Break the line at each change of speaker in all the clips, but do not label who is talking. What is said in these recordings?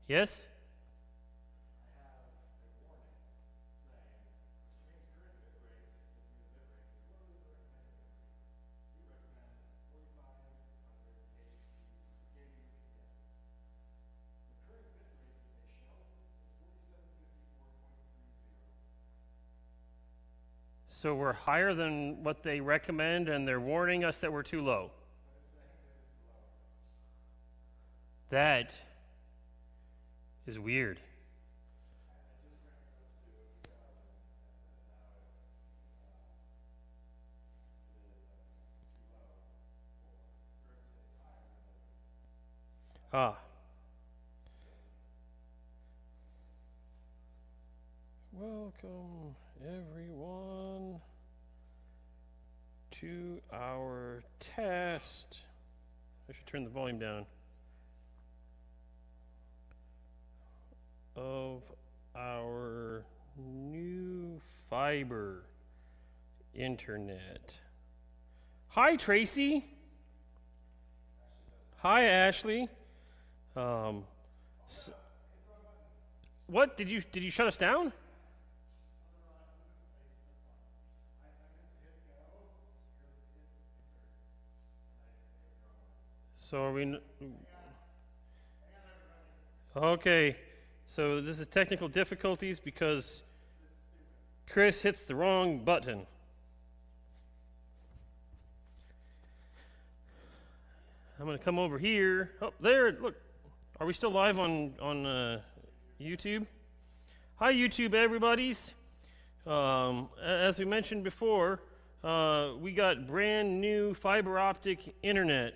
Yes? So we're higher than what they recommend, and they're warning us that we're too low. That is weird. Ah. Welcome, everyone, to our test. I should turn the volume down. Of our new fiber internet. Hi, Tracy. Hi, Ashley. What did you shut us down? So are we? Okay. So this is technical difficulties because Chris hits the wrong button. I'm going to come over here. Oh, there, look. Are we still live on YouTube? Hi, YouTube, everybody's. As we mentioned before, we got brand new fiber optic internet.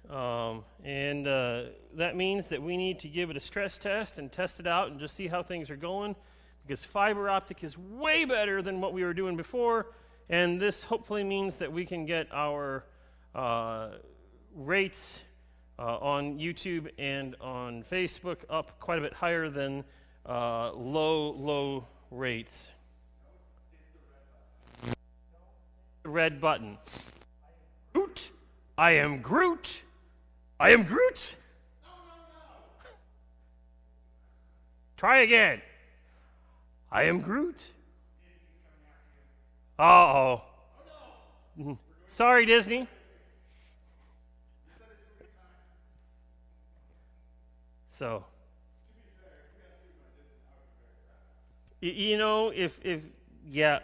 And that means that we need to give it a stress test and test it out and just see how things are going, because fiber optic is way better than what we were doing before, and this hopefully means that we can get our rates on YouTube and on Facebook up quite a bit higher than low rates. Red button. Groot. I am Groot. I am Groot. No. Try again. I am Groot. Uh-oh. Sorry, Disney. So, you know, if yeah,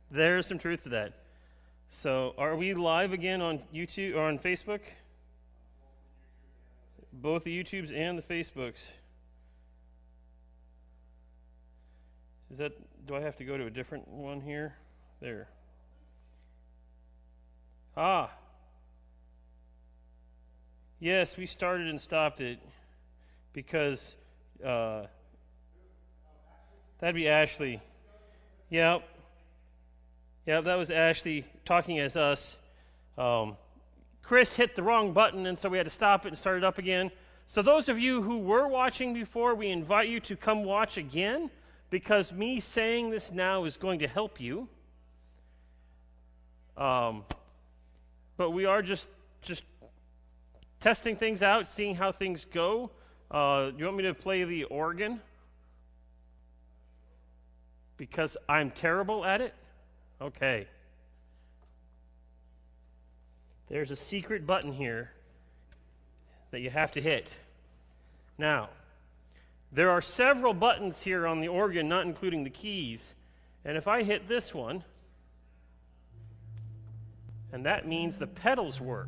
there's some truth to that. So, are we live again on YouTube or on Facebook? Both the YouTubes and the Facebooks. Is that? Do I have to go to a different one here? There. Ah. Yes, we started and stopped it because that'd be Ashley. Yep, that was Ashley talking as us. Chris hit the wrong button, and so we had to stop it and start it up again. So those of you who were watching before, we invite you to come watch again, because me saying this now is going to help you. But we are just testing things out, seeing how things go. You want me to play the organ? Because I'm terrible at it? Okay. There's a secret button here that you have to hit. Now, there are several buttons here on the organ, not including the keys. And if I hit this one, and that means the pedals work.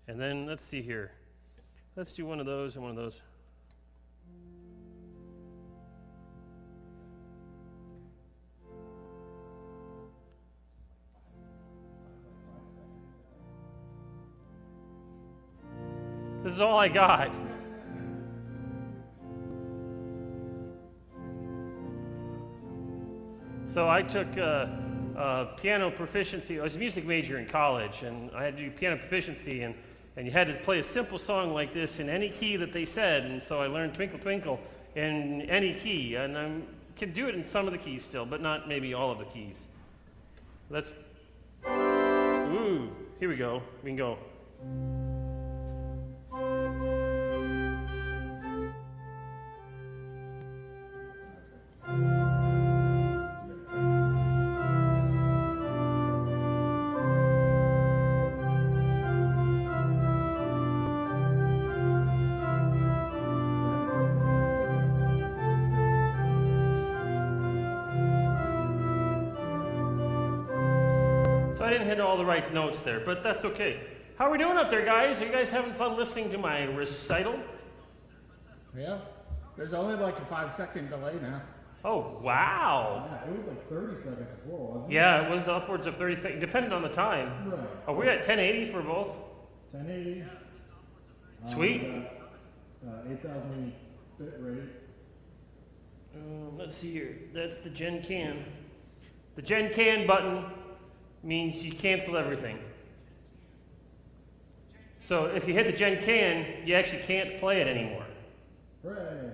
And then, let's see here. Let's do one of those and one of those. This is all I got. So I took piano proficiency. I was a music major in college, and I had to do piano proficiency, and you had to play a simple song like this in any key that they said, and so I learned Twinkle Twinkle in any key, and I'm can do it in some of the keys still, but not maybe all of the keys. Let's, ooh, here we go. We can go. So I didn't hit all the right notes there, but that's okay. How are we doing up there, guys? Are you guys having fun listening to my recital?
Yeah. There's only like a 5-second delay now.
Oh, wow.
Yeah, it was like 30 seconds before, wasn't it?
Yeah, it was upwards of 30 seconds, depending on the time.
Right.
Are we at 1080 for both?
1080.
Sweet.
8,000 bit rate.
Let's see here. That's the Gen Can. The Gen Can button means you cancel everything. So if you hit the Gen Can, you actually can't play it anymore.
Hooray.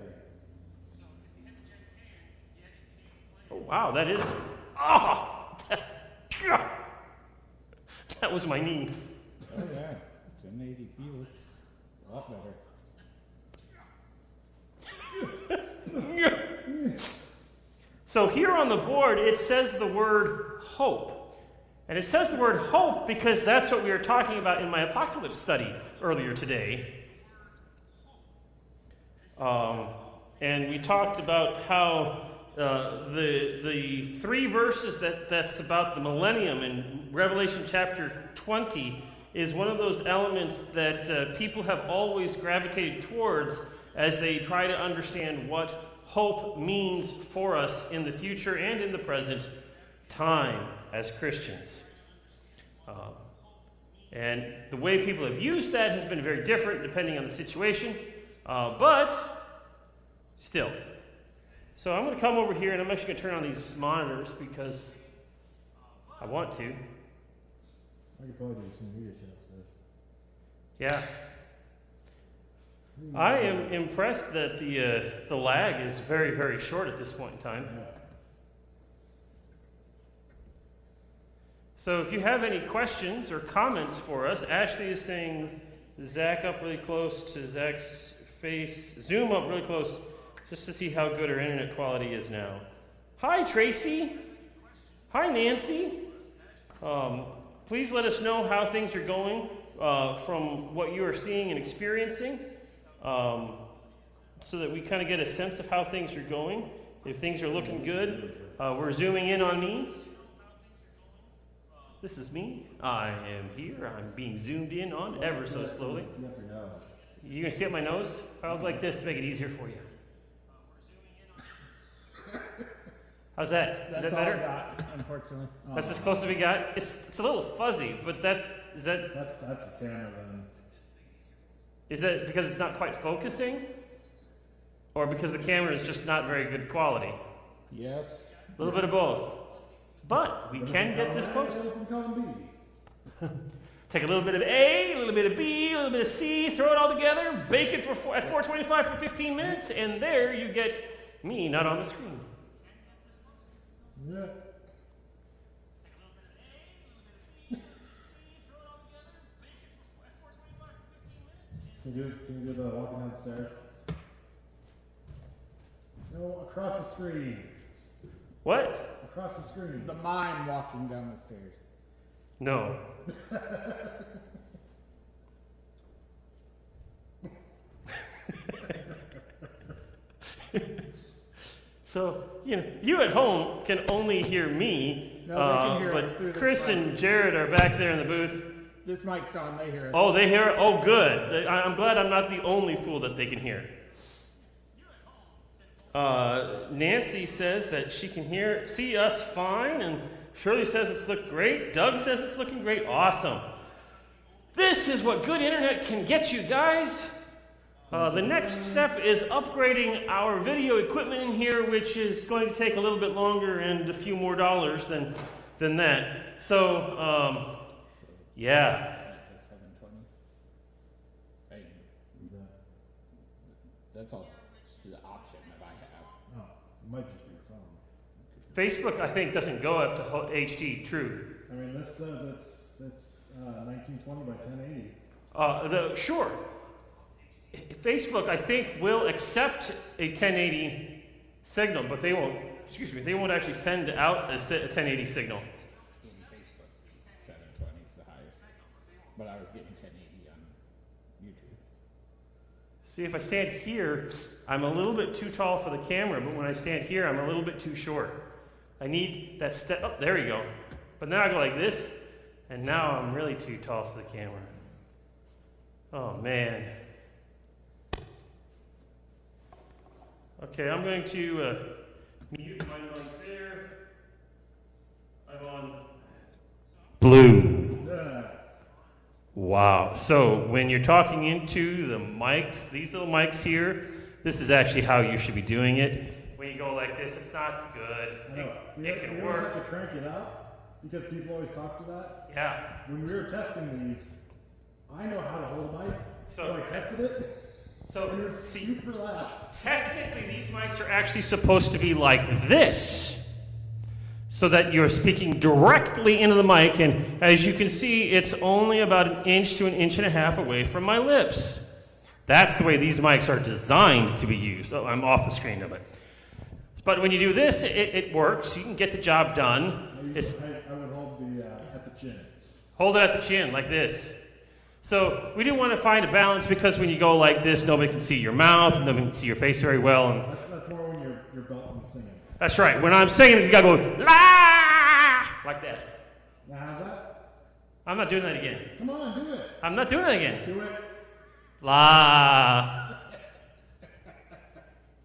Oh, wow, that is... Oh! That was my knee.
Oh yeah, 1080p looks a lot better.
So here on the board, it says the word hope. And it says the word hope because that's what we were talking about in my apocalypse study earlier today. And we talked about how the 3 verses that's about the millennium in Revelation chapter 20 is one of those elements that people have always gravitated towards as they try to understand what hope means for us in the future and in the present time as Christians. And the way people have used that has been very different depending on the situation, but still. So I'm going to come over here and I'm actually going to turn on these monitors because I want to.
I could probably do some leadership stuff.
Yeah. I am impressed that the lag is very, very short at this point in time.
Yeah.
So if you have any questions or comments for us, Ashley is saying Zach up really close to Zach's face. Zoom up really close just to see how good our internet quality is now. Hi, Tracy. Hi, Nancy. Please let us know how things are going from what you are seeing and experiencing so that we kind of get a sense of how things are going. If things are looking good, we're zooming in on me. This is me. I am here. I'm being zoomed in on ever so slowly.
See up your nose.
You gonna see up my nose? I'll look like this to make it easier for you. How's that?
That's
Is that
all
better?
I got, unfortunately.
That's as close as we got. It's a little fuzzy, but is that
That's the camera then.
is that because it's not quite focusing, or because the camera is just not very good quality?
Yes.
A little bit of both. But we can get this close. Take a little bit of A, a little bit of B, a little bit of C, throw it all together, bake it at 425 for 15 minutes, and there you get me not on the screen.
Yeah. Can you do the walking down the stairs? No, across the screen.
What?
Across the screen.
The mime walking down the stairs.
No. So, you at home can only hear me,
No, they can hear us through
but
this
Chris
mic.
and Jared are back there in the booth.
This mic's on, they hear us.
Oh, they hear it? Oh, good. I'm glad I'm not the only fool that they can hear. Nancy says that she can see us fine, and Shirley says it's looked great. Doug says it's looking great. Awesome. This is what good internet can get you, guys. The next step is upgrading our video equipment in here, which is going to take a little bit longer and a few more dollars than that. So, yeah.
720. Hey, that's all the option that I have.
Oh. It might just be your phone.
Facebook, I think, doesn't go up to HD true.
I mean, this says it's 1920 by 1080.
Sure. Facebook, I think, will accept a 1080 signal, but they won't. Excuse me. They won't actually send out a 1080 signal.
Facebook 720 is the highest, but I was getting 1080 on YouTube.
See, if I stand here, I'm a little bit too tall for the camera, but when I stand here, I'm a little bit too short. I need that step. Oh, there you go. But now I go like this, and now I'm really too tall for the camera. Oh, man. Okay, I'm going to mute my mic there. I'm on blue. Wow. So when you're talking into the mics, these little mics here, this is actually how you should be doing it. When you go like this, it's not good.
I know.
It can
we
work.
always have to crank it up because people always talk to that.
Yeah.
When we were testing these, I know how to hold a mic, so I tested it.
So
and it was super loud.
Technically, these mics are actually supposed to be like this, so that you're speaking directly into the mic, and as you can see, it's only about 1 inch to 1.5 inches away from my lips. That's the way these mics are designed to be used. Oh, I'm off the screen a bit. But when you do this, it works. You can get the job done.
I would hold at the chin.
Hold it at the chin, like this. So we do want to find a balance because when you go like this, nobody can see your mouth, and nobody can see your face very well. And
that's more when you're belting and singing.
that's right. When I'm singing, you gotta go la like that.
Now how's that?
I'm not doing that again.
Come on, do it.
I'm not doing that again.
Do it.
La.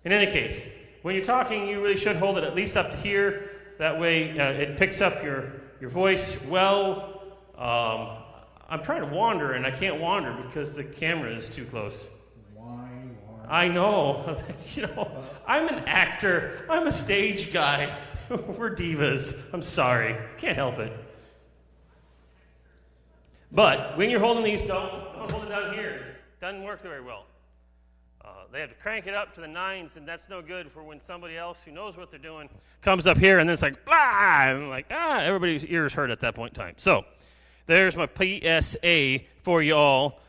In any case, when you're talking, you really should hold it at least up to here. That way, it picks up your voice well. I'm trying to wander, and I can't wander because the camera is too close.
Why?
I know. You know, I'm an actor. I'm a stage guy. We're divas. I'm sorry. Can't help it. But when you're holding these, don't hold it down here. Doesn't work very well. They have to crank it up to the 9s, and that's no good for when somebody else who knows what they're doing comes up here, and then it's like, blah! And I'm like, everybody's ears hurt at that point in time. So there's my PSA for you all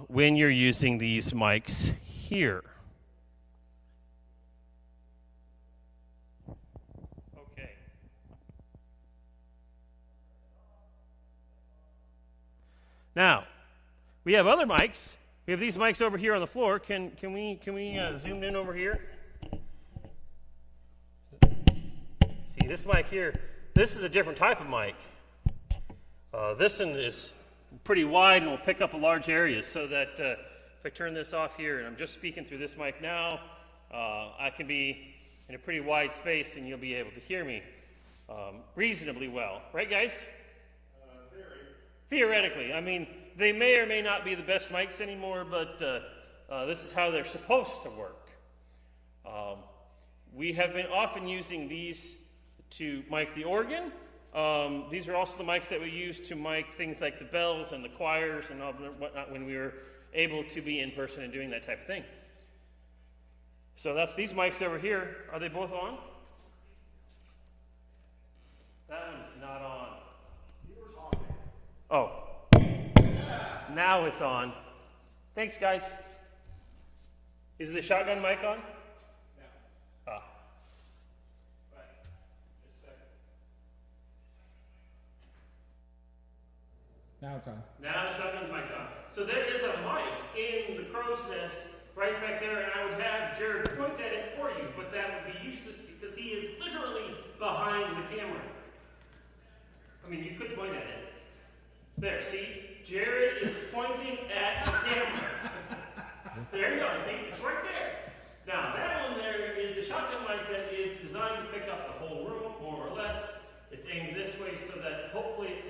when you're using these mics here. Okay. Now, we have other mics. We have these mics over here on the floor. Can we zoom in over here? See, this mic here, this is a different type of mic. This one is pretty wide and will pick up a large area, so that if I turn this off here and I'm just speaking through this mic now, I can be in a pretty wide space and you'll be able to hear me reasonably well. Right, guys? Theoretically. I mean, they may or may not be the best mics anymore, but this is how they're supposed to work. We have been often using these to mic the organ. These are also the mics that we use to mic things like the bells and the choirs and all whatnot when we were able to be in person and doing that type of thing. So that's these mics over here. Are they both on? That one's not on. Oh. Now it's on. Thanks, guys. Is the shotgun mic on? Yeah. Ah.
Now it's on.
Now the shotgun mic's on. So there is a mic in the crow's nest right back there, and I would have Jared point at it for you, but that would be useless because he is literally behind the camera. I mean, you could point at it. There, see? Jared is pointing at the camera. There you go, see? It's right there. Now, that one there is a shotgun mic that is designed to pick up the whole room, more or less. It's aimed this way so that hopefully it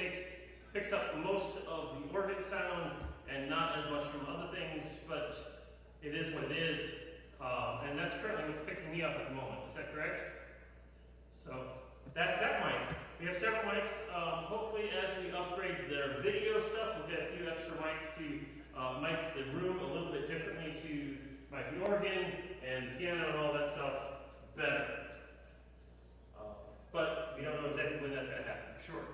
picks up most of the organ sound and not as much from other things, but it is what it is. And that's currently what's picking me up at the moment. Is that correct? So that's that mic. We have several mics. Hopefully, as we upgrade their video stuff, we'll get a few extra mics to mic the room a little bit differently, to mic the organ and piano and all that stuff better. But we don't know exactly when that's going to happen, for sure.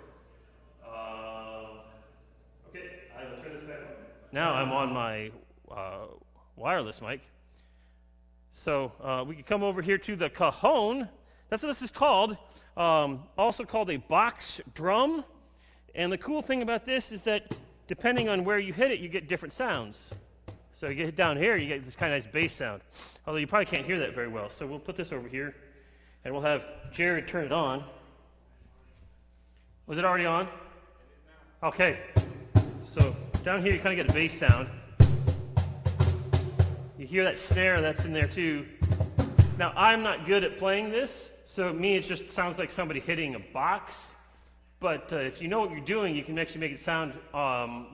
Okay, I will turn this back on. Now I'm on my wireless mic. So we can come over here to the cajon. That's what this is called. Also called a box drum. And the cool thing about this is that depending on where you hit it, you get different sounds. So you get down here, you get this kind of nice bass sound. Although you probably can't hear that very well. So we'll put this over here, and we'll have Jared turn it on. Was it already on? Okay. So down here, you kind of get a bass sound. You hear that snare that's in there too. Now, I'm not good at playing this, so me, it just sounds like somebody hitting a box. But if you know what you're doing, you can actually make it sound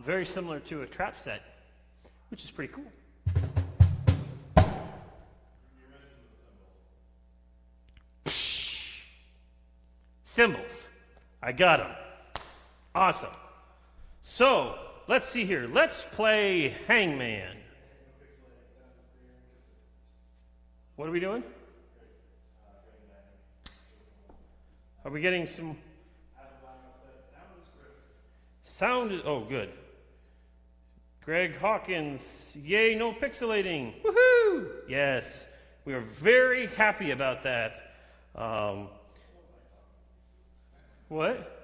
very similar to a trap set, which is pretty cool.
You're missing the cymbals.
Cymbals. I got them. Awesome. So, let's see here. Let's play Hangman. What are we doing? Are we getting some... Sound is, oh, good. Greg Hawkins, yay, no pixelating. Woohoo! Yes, we are very happy about that. What?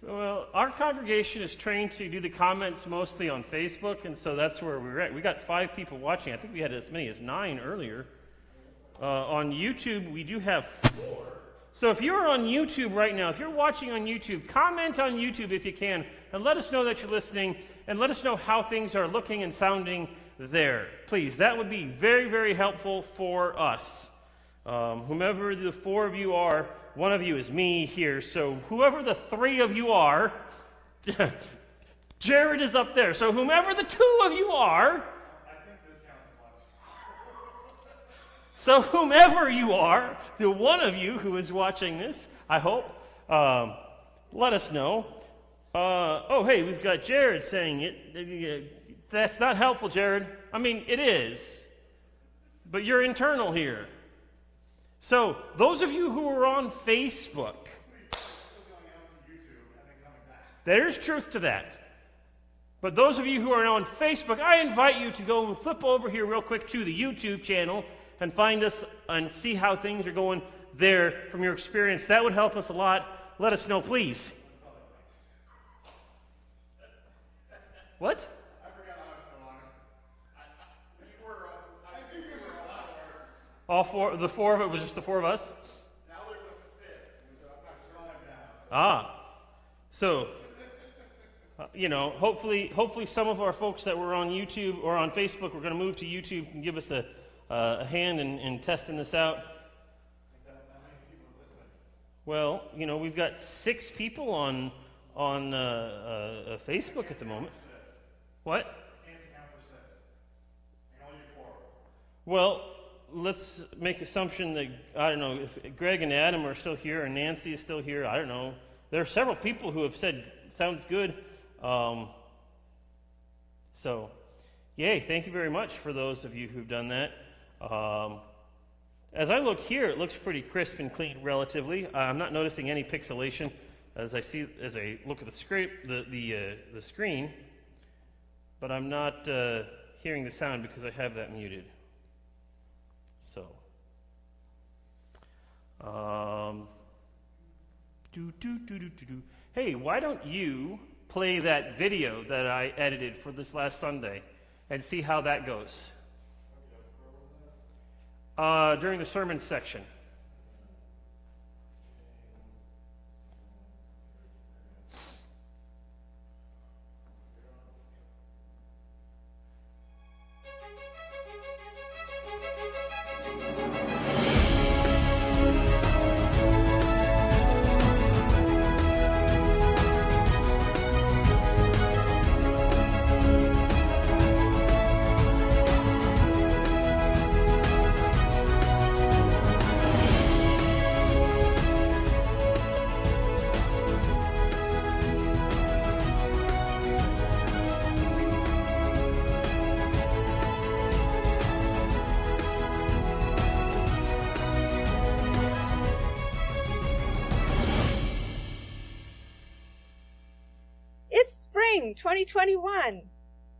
Well, our congregation is trained to do the comments mostly on Facebook, and so that's where we're at. We got 5 people watching. I think we had as many as 9 earlier. On YouTube, we do have 4. So if you're on YouTube right now, if you're watching on YouTube, comment on YouTube if you can, and let us know that you're listening, and let us know how things are looking and sounding there. Please, that would be very, very helpful for us. Whomever the 4 of you are, one of you is me here, so whoever the 3 of you are, Jared is up there. So whomever the 2 of you are, so whomever you are, the one of you who is watching this, I hope, let us know. Oh, hey, we've got Jared saying it. That's not helpful, Jared. I mean, it is, but you're internal here. So those of you who are on Facebook, there's truth to that. But those of you who are on Facebook, I invite you to go and flip over here real quick to the YouTube channel and find us and see how things are going there from your experience. That would help us a lot. Let us know, please. What?
I forgot I was still on it. I think we were
All 4, the 4 of it was just the 4 of us?
Now there's a 5th, so I'm scrolling down.
So, hopefully some of our folks that were on YouTube or on Facebook, we're going to move to YouTube and give us a hand in testing this out. Well, we've got 6 people on Facebook at the moment. What?
Can't account for 6. And only 4.
Well, let's make assumption that, I don't know, if Greg and Adam are still here and Nancy is still here, I don't know. There are several people who have said, sounds good. So, yay, thank you very much for those of you who've done that. As I look here, it looks pretty crisp and clean relatively. I'm not noticing any pixelation as I look at the screen, but I'm not hearing the sound because I have that muted. So, hey, why don't you play that video that I edited for this last Sunday and see how that goes? During the sermon section.
spring 2021.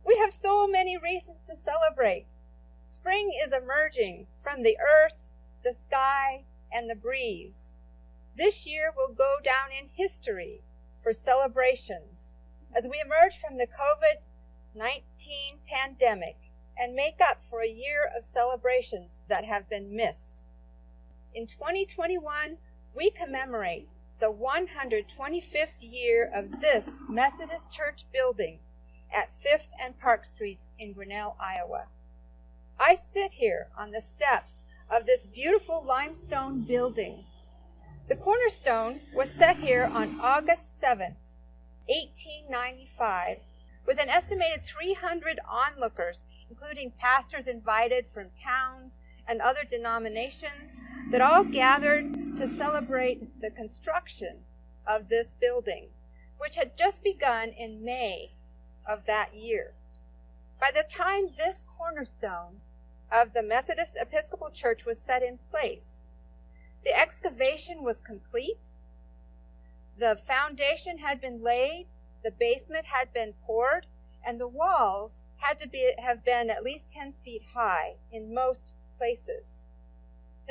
We have so many reasons to celebrate. Spring is emerging from the earth, the sky, and the breeze. This year will go down in history for celebrations as we emerge from the COVID-19 pandemic and make up for a year of celebrations that have been missed. In 2021, we commemorate the 125th year of this Methodist Church building at 5th and Park Streets in Grinnell, Iowa. I sit here on the steps of this beautiful limestone building. The cornerstone was set here on August 7th, 1895, with an estimated 300 onlookers, including pastors invited from towns and other denominations, that all gathered to celebrate the construction of this building, which had just begun in May of that year. By the time this cornerstone of the Methodist Episcopal Church was set in place, the excavation was complete, the foundation had been laid, the basement had been poured, and the walls had to have been at least 10 feet high in most places.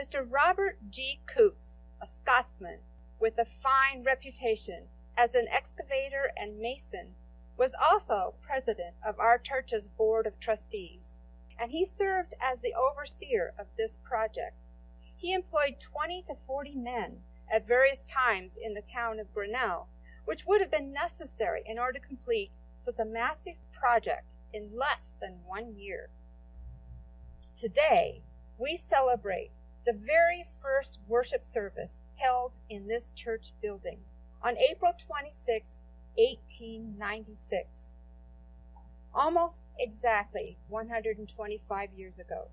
Mr. Robert G. Coots, a Scotsman with a fine reputation as an excavator and mason, was also president of our church's board of trustees, and he served as the overseer of this project. He employed 20 to 40 men at various times in the town of Grinnell, which would have been necessary in order to complete such a massive project in less than 1 year. Today, we celebrate the very first worship service held in this church building on April 26, 1896, almost exactly 125 years ago.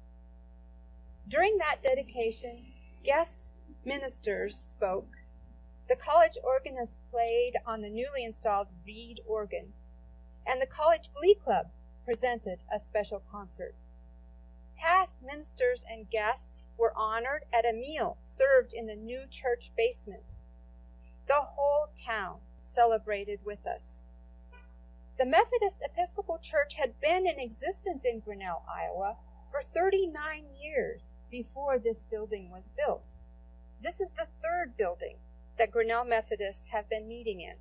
During that dedication, guest ministers spoke, the college organist played on the newly installed reed organ, and the college glee club presented a special concert. Past ministers and guests were honored at a meal served in the new church basement. The whole town celebrated with us. The Methodist Episcopal Church had been in existence in Grinnell, Iowa, for 39 years before this building was built. This is the third building that Grinnell Methodists have been meeting in.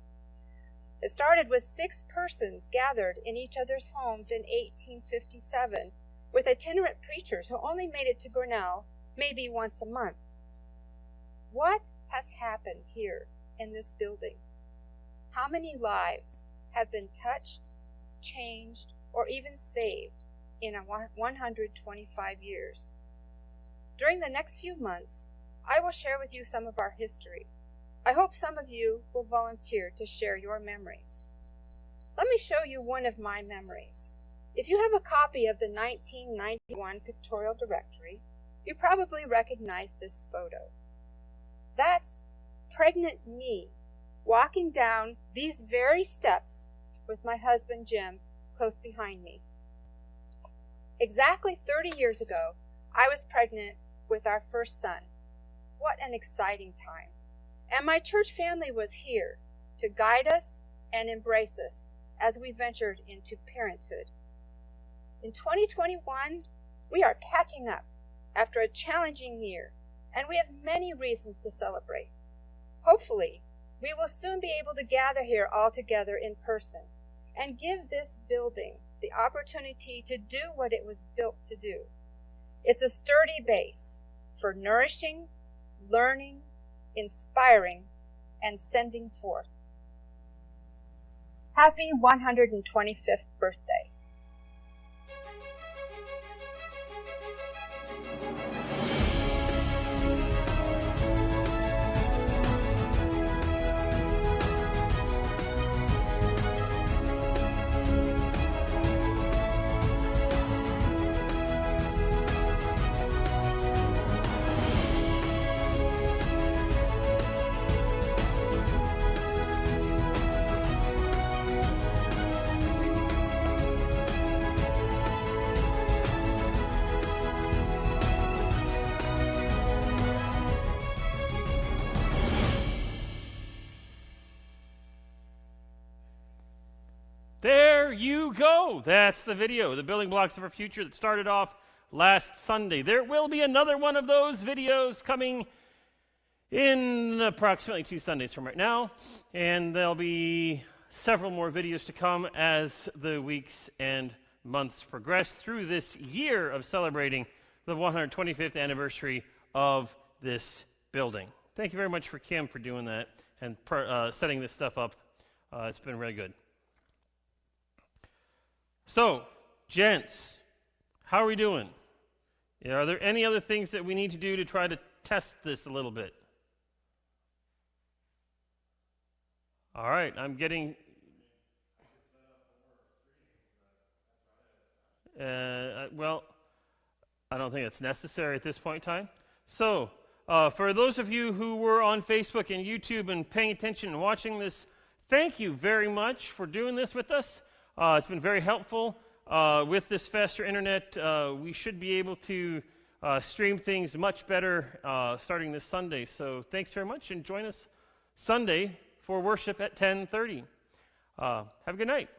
It started with 6 persons gathered in each other's homes in 1857, with itinerant preachers who only made it to Grinnell maybe once a month. What has happened here in this building? How many lives have been touched, changed, or even saved in 125 years? During the next few months, I will share with you some of our history. I hope some of you will volunteer to share your memories. Let me show you one of my memories. If you have a copy of the 1991 Pictorial Directory, you probably recognize this photo. That's pregnant me walking down these very steps with my husband Jim close behind me. Exactly 30 years ago, I was pregnant with our first son. What an exciting time. And my church family was here to guide us and embrace us as we ventured into parenthood. In 2021, we are catching up after a challenging year, and we have many reasons to celebrate. Hopefully, we will soon be able to gather here all together in person and give this building the opportunity to do what it was built to do. It's a sturdy base for nourishing, learning, inspiring, and sending forth. Happy 125th birthday.
you go. That's the video, the building blocks of our future that started off last Sunday. There will be another one of those videos coming in approximately 2 Sundays from right now, and there'll be several more videos to come as the weeks and months progress through this year of celebrating the 125th anniversary of this building. Thank you very much for Kim for doing that and setting this stuff up. It's been really good. So, gents, how are we doing? Are there any other things that we need to do to try to test this a little bit? All right, I'm getting... well, I don't think it's necessary at this point in time. So, for those of you who were on Facebook and YouTube and paying attention and watching this, thank you very much for doing this with us. It's been very helpful. With this faster internet, we should be able to stream things much better starting this Sunday. So thanks very much, and join us Sunday for worship at 10:30. Have a good night.